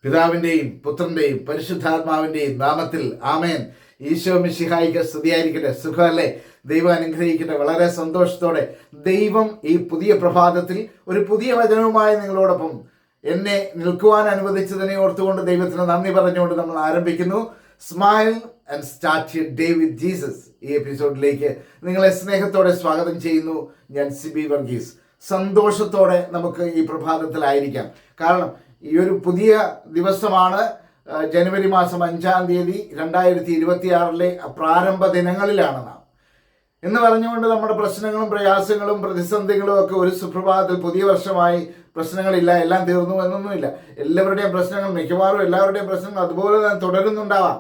പിതാവിൻ്റെയും പുത്രൻ്റെയും പരിശുദ്ധാത്മാവിൻ്റെയും നാമത്തിൽ ആമേൻ. ഈശോ മിശിഹായിക്ക് സ്തുതിയായിരിക്കട്ടെ. സുഖമല്ലേ? ദൈവം അനുഗ്രഹിക്കട്ടെ. വളരെ സന്തോഷത്തോടെ ദൈവം ഈ പുതിയ പ്രഭാതത്തിൽ ഒരു പുതിയ വചനവുമായി നിങ്ങളോടൊപ്പം എന്നെ നിൽക്കുവാൻ അനുവദിച്ചതിനെ ഓർത്തുകൊണ്ട് ദൈവത്തിന് നന്ദി പറഞ്ഞുകൊണ്ട് നമ്മൾ ആരംഭിക്കുന്നു. Smile and start your day with Jesus. ഈ എപ്പിസോഡിലേക്ക് നിങ്ങളെ സ്നേഹത്തോടെ സ്വാഗതം ചെയ്യുന്നു. ഞാൻ സിബി വർഗീസ്. സന്തോഷത്തോടെ നമുക്ക് ഈ പ്രഭാതത്തിലായിരിക്കാം. കാരണം ഈ ഒരു പുതിയ ദിവസമാണ്. ജനുവരി മാസം 5-ാം തീയതി 2026 പ്രാരംഭ ദിനങ്ങളിലാണ് നാം എന്ന് പറഞ്ഞുകൊണ്ട് നമ്മുടെ പ്രശ്നങ്ങളും പ്രയാസങ്ങളും പ്രതിസന്ധികളും ഒക്കെ ഒരു സുപ്രഭാതത്തിൽ പുതിയ വർഷമായി പ്രശ്നങ്ങളില്ല, എല്ലാം തീർന്നു എന്നൊന്നുമില്ല. എല്ലാവരുടെയും പ്രശ്നങ്ങൾ, മിക്കവാറും എല്ലാവരുടെയും പ്രശ്നങ്ങൾ അതുപോലെ തന്നെ തുടരുന്നുണ്ടാവാം.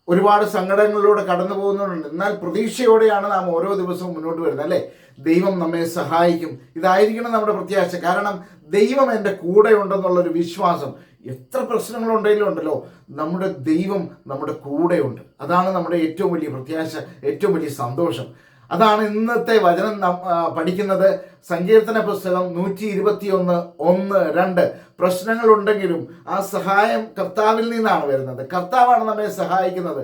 ഒരുപാട് സങ്കടങ്ങളിലൂടെ കടന്നു പോകുന്നുണ്ട്. എന്നാൽ പ്രതീക്ഷയോടെയാണ് നാം ഓരോ ദിവസവും മുന്നോട്ട് വരുന്നത്, അല്ലേ? ദൈവം നമ്മെ സഹായിക്കും. ഇതായിരിക്കണം നമ്മുടെ പ്രത്യാശ. കാരണം ദൈവം എൻ്റെ കൂടെ ഉണ്ടെന്നുള്ളൊരു വിശ്വാസം. എത്ര പ്രശ്നങ്ങളുണ്ടെങ്കിലും ഉണ്ടല്ലോ, നമ്മുടെ ദൈവം നമ്മുടെ കൂടെയുണ്ട്. അതാണ് നമ്മുടെ ഏറ്റവും വലിയ പ്രത്യാശ, ഏറ്റവും വലിയ സന്തോഷം. അതാണ് ഇന്നത്തെ വചനം പഠിക്കുന്നത്. സങ്കീർത്തന പുസ്തകം 121:1-2. പ്രശ്നങ്ങളുണ്ടെങ്കിലും ആ സഹായം കർത്താവിൽ നിന്നാണ് വരുന്നത്. കർത്താവാണ് നമ്മെ സഹായിക്കുന്നത്.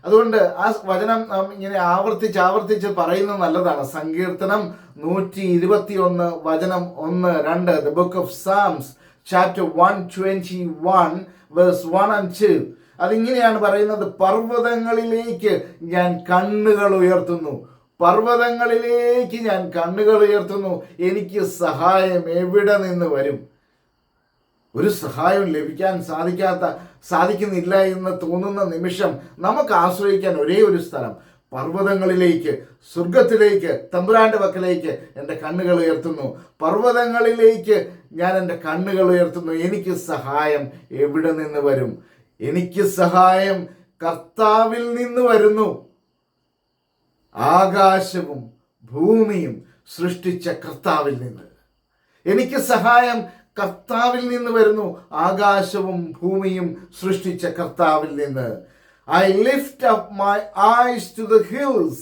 അതുകൊണ്ട് ആ വചനം ഇങ്ങനെ ആവർത്തിച്ച് പറയുന്നത് നല്ലതാണ്. സങ്കീർത്തനം 121:1-2. The book of Psalms chapter 121 verse 1 and 2. അതിങ്ങനെയാണ് പറയുന്നത്: പർവ്വതങ്ങളിലേക്ക് ഞാൻ കണ്ണുകൾ ഉയർത്തുന്നു, പർവ്വതങ്ങളിലേക്ക് ഞാൻ കണ്ണുകൾ ഉയർത്തുന്നു, എനിക്ക് സഹായം എവിടെ നിന്ന് വരും? ഒരു സഹായം ലഭിക്കാൻ സാധിക്കുന്നില്ല എന്ന് തോന്നുന്ന നിമിഷം നമുക്ക് ആശ്രയിക്കാൻ ഒരേ ഒരു സ്ഥലം, പർവ്വതങ്ങളിലേക്ക്, സ്വർഗത്തിലേക്ക്, തമ്പുരാന്റെ പക്കലേക്ക് എൻ്റെ കണ്ണുകൾ ഉയർത്തുന്നു. പർവ്വതങ്ങളിലേക്ക് ഞാൻ എൻ്റെ കണ്ണുകൾ ഉയർത്തുന്നു, എനിക്ക് സഹായം എവിടെ നിന്ന് വരും? എനിക്ക് സഹായം കർത്താവിൽ നിന്ന് വരുന്നു. ആകാശവും ഭൂമിയും സൃഷ്ടിച്ച കർത്താവിൽ നിന്ന് എനിക്ക് സഹായം കർത്താവിൽ നിന്ന് വരുന്നു. ആകാശവും ഭൂമിയും സൃഷ്ടിച്ച കർത്താവിൽ നിന്ന്. I lift up my eyes to the hills.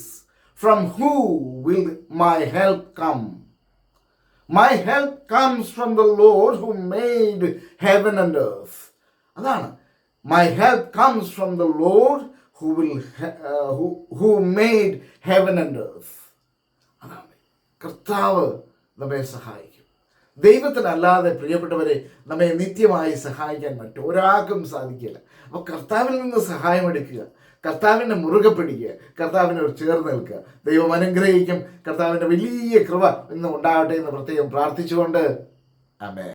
From who will my help come? My help comes from the Lord who made heaven and earth. അതാണ്, my help comes from the Lord who made heaven and earth. അതാണ്, കർത്താവ് നമ്മെ സഹായിക്കും. ദൈവത്തിനല്ലാതെ പ്രിയപ്പെട്ടവരെ നമ്മെ നിത്യമായി സഹായിക്കാൻ മറ്റൊരാൾക്കും സാധിക്കില്ല. അപ്പോൾ കർത്താവിൽ നിന്ന് സഹായം എടുക്കുക, കർത്താവിനെ മുറുകെ പിടിക്കുക, കർത്താവിനോട് ചേർന്ന് നിൽക്കുക. ദൈവം അനുഗ്രഹിക്കും. കർത്താവിൻ്റെ വലിയ കൃപ ഇന്ന് ഉണ്ടാവട്ടെ എന്ന് പ്രത്യേകം പ്രാർത്ഥിച്ചുകൊണ്ട് ആമേൻ.